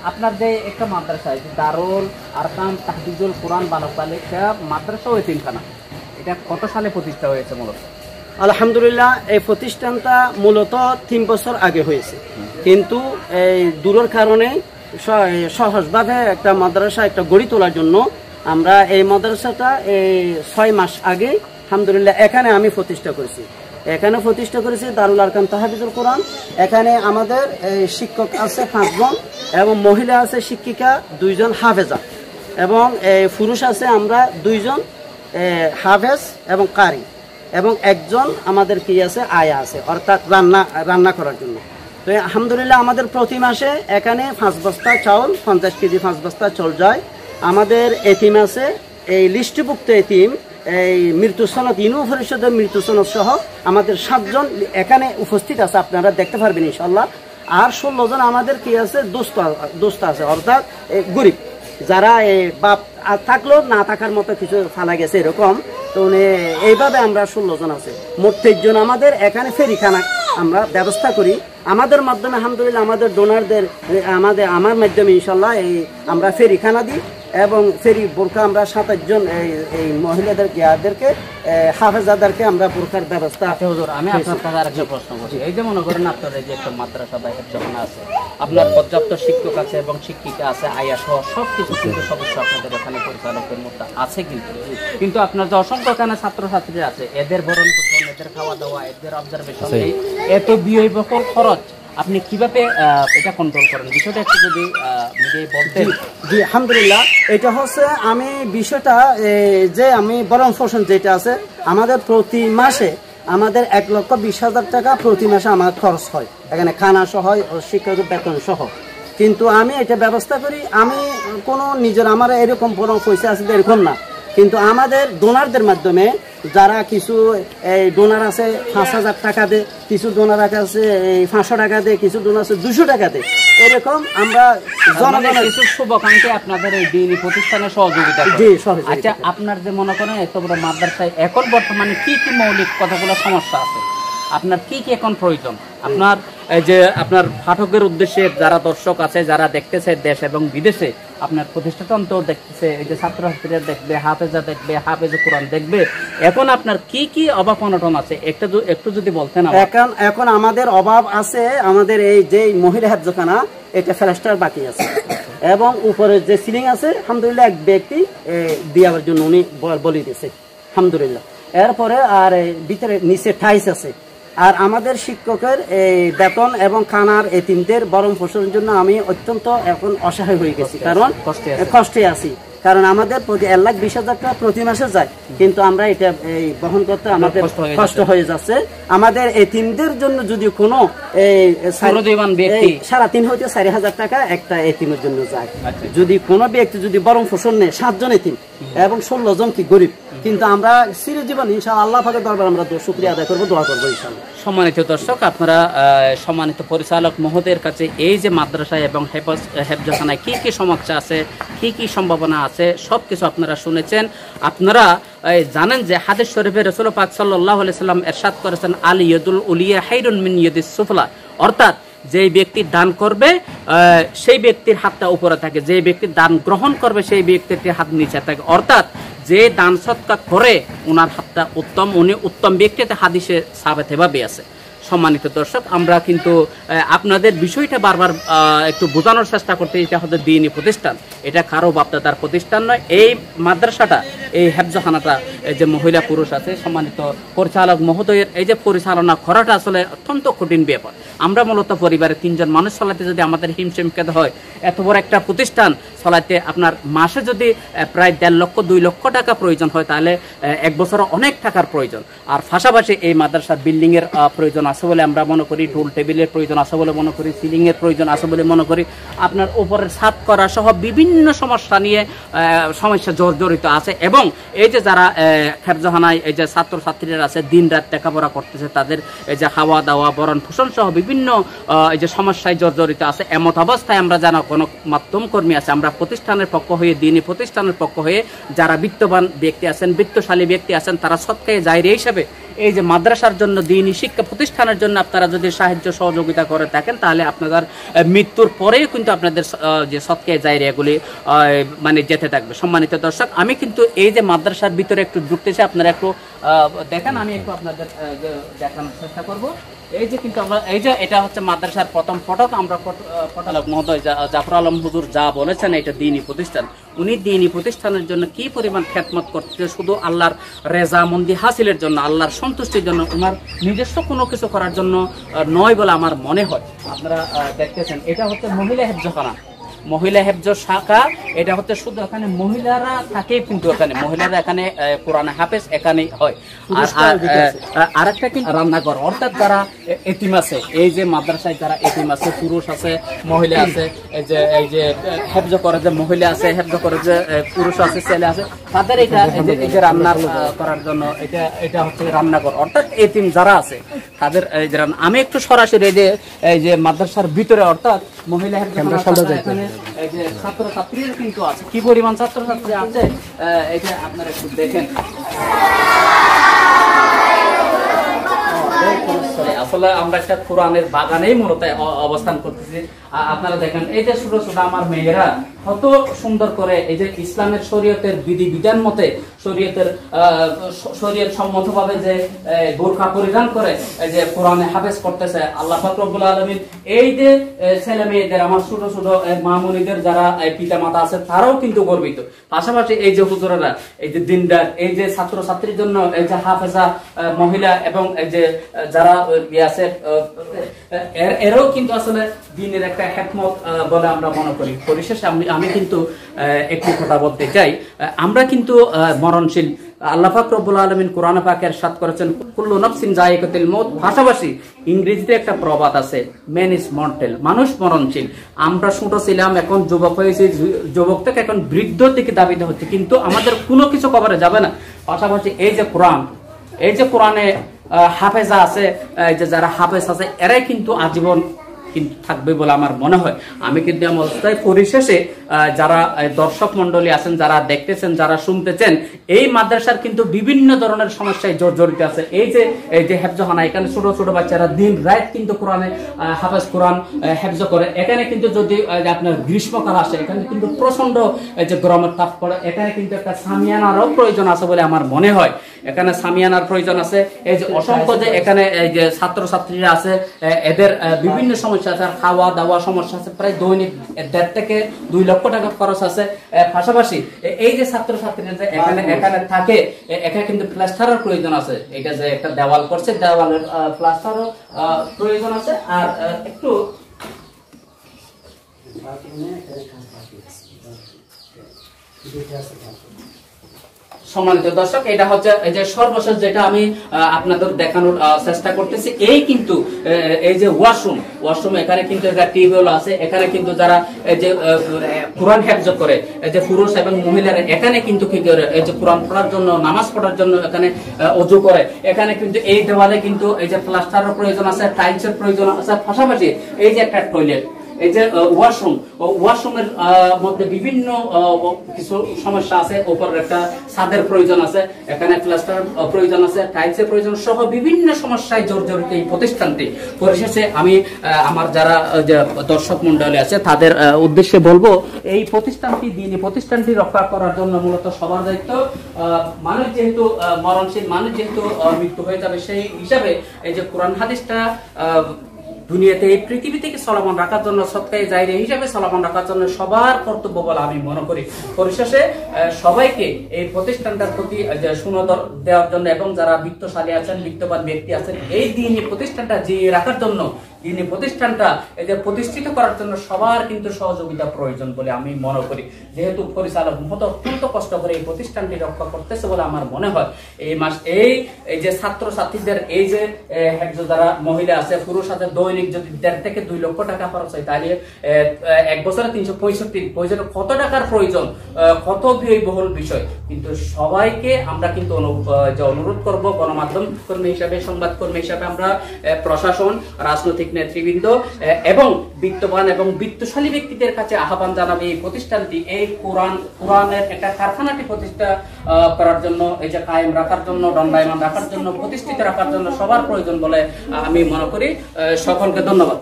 আপনার যে একটা মাদ্রাসা দারুল আরকাম তাহফিজুল কোরআন বালক বালিকা মাদ্রাসা ও এতিমখানা, এটা কত সালে প্রতিষ্ঠা হয়েছে মূলত? আলহামদুলিল্লাহ, এই প্রতিষ্ঠানটা মূলত 3 বছর আগে হয়েছে, কিন্তু এই দূরের কারণে সহজভাবে একটা মাদ্রাসা একটা গড়ি তোলার জন্য আমরা এই মাদ্রাসাটা এই 6 মাস আগে আলহামদুলিল্লাহ এখানে আমি প্রতিষ্ঠা করেছি। দারুল আরকাম তাহফিজুল কোরআন। এখানে আমাদের শিক্ষক আছে 5 জন এবং মহিলা আছে শিক্ষিকা 2 জন হাফেজা, এবং পুরুষ আছে আমরা 2 জন হাফেজ এবং কারি, এবং 1 জন আমাদের কি আছে আয়া আছে, অর্থাৎ রান্না করার জন্য। তো আলহামদুলিল্লাহ আমাদের প্রতি মাসে এখানে 5 বস্তা চাউল, 50 কেজি 5 বস্তা চাউল যায়। আমাদের এতিম আছে, এই লিস্টভুক্ত এতিম এই মৃত্যু সনদ ইউনিয়ন পরিষদের মৃত্যু সনদ সহ আমাদের 7 জন এখানে উপস্থিত আছে, আপনারা দেখতে পারবেন ইনশাল্লাহ। আর 16 জন আমাদের কি আছে দোস্ত আছে, অর্থাৎ গরিব যারা বাপ থাকলেও না থাকার মতো কিছু ফালা গেছে এরকম। তো এইভাবে আমরা 16 জন আছে, মোট 23 জন। আমাদের এখানে ফেরিখানা আমরা ব্যবস্থা করি আমাদের মাধ্যমে, আলহামদুলিল্লাহ আমাদের ডোনারদের আমার মাধ্যমে ইনশাল্লাহ এই আমরা ফেরিখানা দিই, এবং ফেরি বোরখা আমরা 27 জন এই মহিলাদেরকে হাফেজাদেরকে আমরা বোরখার ব্যবস্থা। আমি আপনার কাছে আরেকটা প্রশ্ন করছি, এই যে মনে করেন আপনার এই যে একটা মাদ্রাসা বা হেফজখানা আছে, আপনার পর্যাপ্ত শিক্ষক আছে এবং শিক্ষিকা আছে, আয়া সহ সবকিছু কিন্তু সদস্য আপনাদের এখানে পরিচালকের মধ্যে আছে, কিন্তু আপনার যে অসংখ্য এখানে ছাত্রছাত্রী আছে, এদের ভরণ পোষণ, এদের খাওয়া দাওয়া, এদের অবজারভেশন, এত ব্যয়বহুল খরচ আপনি কিভাবে এটা কন্ট্রোল করেন? বিষয়টা একটু যদি বলতেন। জি আলহামদুলিল্লাহ, এটা হচ্ছে আমি বিষয়টা যে আমি ভরণ পোষণ যেটা আছে আমাদের প্রতি মাসে আমাদের 1,20,000 টাকা প্রতি মাসে আমার খরচ হয়, এখানে খানা সহ শিক্ষকের বেতন সহ। কিন্তু আমি এটা ব্যবস্থা করি, আমি কোনো নিজের আমার এরকম বড় পয়সা আছে এরকম না, কিন্তু আমাদের ডোনারদের মাধ্যমে যারা কিছু ডোনার আছে 5,000 টাকা দেয়, কিছু ডোনার আছে 500 টাকা দেয়, কিছু ডোনার আছে 200 টাকা দেয়, এরকম আমরা জনগণের কিছু শুভাকাঙ্ক্ষী আপনাদের এই দিনী প্রতিষ্ঠানে সহযোগিতা করেন। আচ্ছা, আপনার যে মনে করেন এত বড় মাদ্রাসায় এখন বর্তমানে কি কি মৌলিক কতগুলো সমস্যা আছে, আপনার কি কি এখন প্রয়োজন? আপনার যে আপনার পাঠকের উদ্দেশ্যে যারা দর্শক আছে, যারা দেখতেছে দেশ এবং বিদেশে, আপনার প্রতিষ্ঠাতন্ত্র দেখতেছে, এই যে ছাত্রছাত্রীরা দেখবে, হাফেজা দেখবে, হাফেজ কোরআন দেখবে, এখন আপনার কি কি অভাব অনটন আছে একটু যদি বলতেন। এখন আমাদের অভাব আছে, আমাদের এই যে মহিলা হেফজখানা এটা ফেলাস্টার বাকি আছে, এবং উপরে যে সিলিং আছে আলহামদুলিল্লাহ এক ব্যক্তি দেওয়ার জন্য উনি বলি দিয়েছে আলহামদুলিল্লাহ। এরপরে আর ভিতরে নিচে টাইলস আছে। আর আমাদের শিক্ষকের এই বেতন এবং খানার এতিমদের ভরণ পোষণের জন্য আমি অত্যন্ত এখন অসহায় হয়ে গেছি, কারণ কষ্টে আছি, কারণ আমাদের প্রতি 1,20,000 টাকা প্রতি মাসে যায়, কিন্তু আমরা এটা বহন করতে আমাদের কষ্ট হয়ে যাচ্ছে। আমাদের এতিমদের জন্য যদি কোনো 3.5 হইতে 4,000 টাকা একটা এতিমের জন্য যায়, যদি কোনো ব্যক্তি যদি ভরণ পোষণ নেয় 7 জন এতিম এবং 16 জন কি গরিব, কিন্তু আমরা চিরজীবন ইনশাআল্লাহ আল্লাহ পাকের দরবারে আমরা শুকরিয়া আদায় করবো, দোয়া করবো ইনশাআল্লাহ। সম্মানিত দর্শক, আপনারা সম্মানিত পরিচালক মহোদয়ের কাছে এই যে মাদ্রাসায় এবং হেফজখানায় কি কি সমস্যা আছে, কি কি সম্ভাবনা আছে, সবকিছু আপনারা শুনেছেন। আপনারা জানেন যে হাদিস শরীফে রাসূল পাক সাল্লাল্লাহু আলাইহি সাল্লাম ইরশাদ করেছেন, আল ইয়াদুল উলিয়া খায়রুন মিন ইয়াদিস সুফলা, অর্থাৎ যে ব্যক্তি দান করবে সেই ব্যক্তির হাতটা উপরে থাকে, যে ব্যক্তি দান গ্রহণ করবে সেই ব্যক্তির হাত নিচে থাকে, অর্থাৎ যে দান সৎকার করে ওনার হাতটা উত্তম, উনি উত্তম ব্যক্তিতে হাদিসে সাবেত এভাবে আছে। সম্মানিত দর্শক, আমরা কিন্তু আপনাদের বিষয়টা বারবার একটু বোঝানোর চেষ্টা করতে, এটা হচ্ছে দ্বীনি প্রতিষ্ঠান, এটা কারো বাপদাদার প্রতিষ্ঠান নয়। এই মাদ্রাসাটা, এই হেফজখানাটা যে মহিলা পুরুষ আছে, সম্মানিত পরিচালক মহোদয়ের এই যে পরিচালনা করাটা আসলে অত্যন্ত কঠিন ব্যাপার। আমরা মূলত পরিবারে 3 জন মানুষ চলাতে যদি আমাদের হিমশিম খেতে হয়, এত বড় একটা প্রতিষ্ঠান চলাতে আপনার মাসে যদি প্রায় 1.5 লক্ষ 2 লক্ষ টাকা প্রয়োজন হয়, তাহলে 1 বছরে অনেক টাকার প্রয়োজন। আর পাশাপাশি এই মাদ্রাসার বিল্ডিং এর প্রয়োজন আছে বলে আমরা মনে করি, টুল টেবিলের প্রয়োজন আছে বলে মনে করি, সিলিং এর প্রয়োজন আছে বলে মনে করি, আপনার উপরের ছাদ করা সহ বিভিন্ন সমস্যা নিয়ে সমস্যা জড়িত আছে। এবং এই যে যারা হেফজখানায় এই যে ছাত্রছাত্রীরা আছে, দিন রাত লেখাপড়া করতেছে, তাদের এই যে খাওয়া দাওয়া, ভরণ পোষণ সহ বিভিন্ন এই যে সমস্যায় জড়িত আছে। এমত অবস্থায় আমরা যারা কোনো মাধ্যম কর্মী আছে, আমরা প্রতিষ্ঠানের পক্ষ হয়ে, দ্বীনি প্রতিষ্ঠানের পক্ষ হয়ে যারা বিত্তবান ব্যক্তি আছেন, বিত্তশালী ব্যক্তি আছেন, তারা সৎকায়ে জায়রে হিসাবে এই যে মাদ্রাসার জন্য, দ্বীনি শিক্ষা প্রতিষ্ঠানের জন্য আপনারা যদি সাহায্য সহযোগিতা করে থাকেন, তাহলে আপনাদের মৃত্যুর পরেও কিন্তু আপনাদের যে সৎকে জায়গাগুলি মানে যেতে থাকবে। সম্মানিত দর্শক, আমি কিন্তু এই যে মাদ্রাসার ভিতরে একটু ঢুকতেছি, আপনারা একটু দেখেন, আমি একটু আপনাদের দেখানোর চেষ্টা করব। এই যে কিন্তু আমরা, এই যে এটা হচ্ছে মাদ্রাসার প্রথম ফটক। আমরা ফটক মহোদয় জাফর আলম হুজুর যা বলেছেন, এটা দ্বীনি প্রতিষ্ঠান। উনি দ্বীনি প্রতিষ্ঠানের জন্য কি পরিমাণ খেদমত করতে, শুধু আল্লাহর রেজামন্দি হাসিলের জন্য, আল্লাহর সন্তুষ্টির জন্য, ওনার নিজস্ব কোনো কিছু করার জন্য নয় বলে আমার মনে হয়। আপনারা দেখতেছেন, এটা হচ্ছে মহিলা হেফজখানা, মহিলা হেফজ শাখা। এটা হচ্ছে শুধু এখানে মহিলারা থাকে, কিন্তু এখানে মহিলারা এখানে কোরআনে হাফেজ এখানেই হয়। আর একটা কিন্তু রান্নাঘর, অর্থাৎ যারা এতিম আছে, এই যে মাদ্রাসায় যারা এতিম আছে, পুরুষ আছে, মহিলা আছে, এই যে হেফজ করে যে মহিলা আছে, হেফজ করে যে পুরুষ আছে, ছেলে আছে, তাদের এটা এই যে রান্না করার জন্য এটা হচ্ছে রান্নাঘর, অর্থাৎ এতিম যারা আছে তাদের। আমি একটু সরাসরি এই যে মাদ্রাসার ভিতরে, অর্থাৎ মহিলা হেফজ এখানে এই যে ছাত্রছাত্রীরা কিন্তু আছে, কি পরিমাণ ছাত্রছাত্রী আছে এটা আপনারা একটু দেখেন। আসলে আমরা একটা কোরআনের বাগানেই মূলত অবস্থান করতেছি। আপনারা দেখেন, এই যে ছোট ছোট আমার মেয়েরা কত সুন্দর করে এই যে ইসলামের শরীয়তের বিধি বিধান মতে, শরীয়ত সম্মত ভাবে যে বোরকা পরিধান করে এই যে কোরআনে হাফেজ করতেছে। আল্লাহ পাক রব্বুল আলামিন এই যে ছেলে মেয়েদের, আমার ছোট ছোট মামুনিদের যারা পিতা মাতা আছে, তারাও কিন্তু গর্বিত। পাশাপাশি এই যে হুজুরেরা, এই যে দিনদার, এই যে ছাত্র ছাত্রীর জন্য এই যে হাফেজা মহিলা এবং এই যে যারা আছে, এরাও কিন্তু আসলে দ্বীনের একটা হিকমত বলে আমরা মনে করি। পরিশেষে আমি কিন্তু একটি কথা বলতে চাই, আমরা কিন্তু মরণশীল। আল্লাহ পাক রব্বুল আলামিন কোরআন পাকে ইরশাদ করেছেন, কুল্লু নাফসিন যায়িকাতুল মউত। পাশাপাশি ইংরেজিতে একটা প্রবাদ আছে, ম্যান ইজ মর্টেল, মানুষ মরণশীল। আমরা ছোট ছিলাম, এখন যুবক হয়েছি, যুবক থেকে এখন বৃদ্ধ থেকে দাবিতে হচ্ছে, কিন্তু আমাদের কোনো কিছু কভারে যাবে না। পাশাপাশি এই যে কোরআন, এই যে কোরআনে হাফেজা আছে, এই যে যারা হাফেজ আছে, এরাই কিন্তু আজীবন কিন্তু থাকবে বলে আমার মনে হয়। আমি কিন্তু অবস্থায় পরিশেষে যারা দর্শক মন্ডলী আছেন, যারা দেখতেছেন, যারা শুনতেছেন, এই মাদ্রাসার কিন্তু বিভিন্ন ধরনের সমস্যায় জড়িত আছে। এই যে হেফজখানা, এখানে ছোট ছোট বাচ্চারা দিন রাত কিন্তু কোরআনে হাফেজ কোরআন হেফজ করে। এখানে কিন্তু যদি আপনার গ্রীষ্মকাল আসে, এখানে কিন্তু প্রচন্ড যে গরমের তাপ পড়ে, এখানে কিন্তু একটা সামিয়ানারও প্রয়োজন আছে বলে আমার মনে হয়। এখানে সামিয়ানার প্রয়োজন আছে। এই যে অসংখ্য যে এখানে এই যে ছাত্রছাত্রীরা আছে, এদের বিভিন্ন সমস্যা আছে, খাওয়া দাওয়া সমস্যা আছে, প্রায় দৈনিক 1.5 থেকে 2 লক্ষ টাকা খরচ আছে। পাশাপাশি এই যে ছাত্রছাত্রীরা যে এখানে থাকে, এখানে কিন্তু প্লাস্টারের প্রয়োজন আছে। এটা যে একটা দেওয়াল করছে, দেওয়ালের প্লাস্টারও প্রয়োজন আছে। আর একটু সম্মানিত দর্শক, এটা হচ্ছে এই যে সর্বশেষ যেটা আমি আপনাদের দেখানোর চেষ্টা করতেছি। এই কিন্তু এই যে ওয়াশরুম, এখানে কিন্তু একটা টিউবওয়েল আছে। এখানে কিন্তু যারা এই যে কোরআন হেফজ করে, এই যে পুরুষ এবং মহিলারা, এখানে কিন্তু কি করে, এই যে কোরআন পড়ার জন্য, নামাজ পড়ার জন্য এখানে ওযু করে। এখানে কিন্তু এই দেওয়ালে কিন্তু এই যে প্লাস্টারের প্রয়োজন আছে, টাইলসের প্রয়োজন আছে। পাশাপাশি এই যে একটা টয়লেট, এই যে ওয়াশরুমের মধ্যে বিভিন্ন কিছু সমস্যা আছে। উপর একটা ছাদের প্রয়োজন আছে, এখানে প্লাস্টার প্রয়োজন আছে, টাইলসের প্রয়োজন সহ বিভিন্ন সমস্যায় জড়িত এই প্রতিষ্ঠানটি। পরিশেষে আমি আমার যারা দর্শক মন্ডলী আছে, তাদের উদ্দেশ্যে বলবো, এই প্রতিষ্ঠানটি দ্বীনি প্রতিষ্ঠানটি রক্ষা করার জন্য মূলত সবার দায়িত্ব। মানুষ যেহেতু মরণশীল, মানুষ যেহেতু মৃত্যু হয়ে যাবে, সেই হিসাবে এই যে কোরআন হাদিসটা দুনিয়াতে, এই পৃথিবী থেকে চলমান রাখার জন্য, সৎকায়ে জারিয়া হিসেবে চলমান রাখার জন্য সবার কর্তব্য বলে আমি মনে করি। পরিশেষে সবাইকে এই প্রতিষ্ঠানটার প্রতি সুনজর দেওয়ার জন্য, এবং যারা বিত্তশালী আছেন, বিত্তবান ব্যক্তি আছেন, এই দ্বীনি প্রতিষ্ঠানটা জিয়ে রাখার জন্য, দ্বীনি প্রতিষ্ঠানটা এই যে প্রতিষ্ঠিত করার জন্য সবার কিন্তু সহযোগিতা প্রয়োজন বলে আমি মনে করি। যেহেতু পরিচালক মহোদয় অত্যন্ত কষ্ট করে এই প্রতিষ্ঠানটি রক্ষা করতেছে বলে আমার মনে হয়। এই যে ছাত্রছাত্রীদের, এই যে যারা মহিলা আছে, পুরুষ আছে, দৈনিক যদি 1.5 থেকে 2 লক্ষ টাকা খরচ হয়, তাহলে এক বছরে 365 কত টাকার প্রয়োজন, কত ব্যয়বহুল বিষয়। কিন্তু সবাইকে আমরা কিন্তু অনুরোধ করব, গণমাধ্যম কর্মী হিসাবে, সংবাদ কর্মী হিসাবে, আমরা প্রশাসন, রাজনৈতিক সামাজিক নেতৃবৃন্দ এবং বিত্তবান এবং বিত্তশালী ব্যক্তিদের কাছে আহ্বান জানাবে এই প্রতিষ্ঠানটি এই কোরআনের একটা কারখানাটি প্রতিষ্ঠা করার জন্য, এই যে কায়েম রাখার জন্য, দণ্ডায়মান রাখার জন্য, প্রতিষ্ঠিত রাখার জন্য সবার প্রয়োজন বলে আমি মনে করি। সকলকে ধন্যবাদ।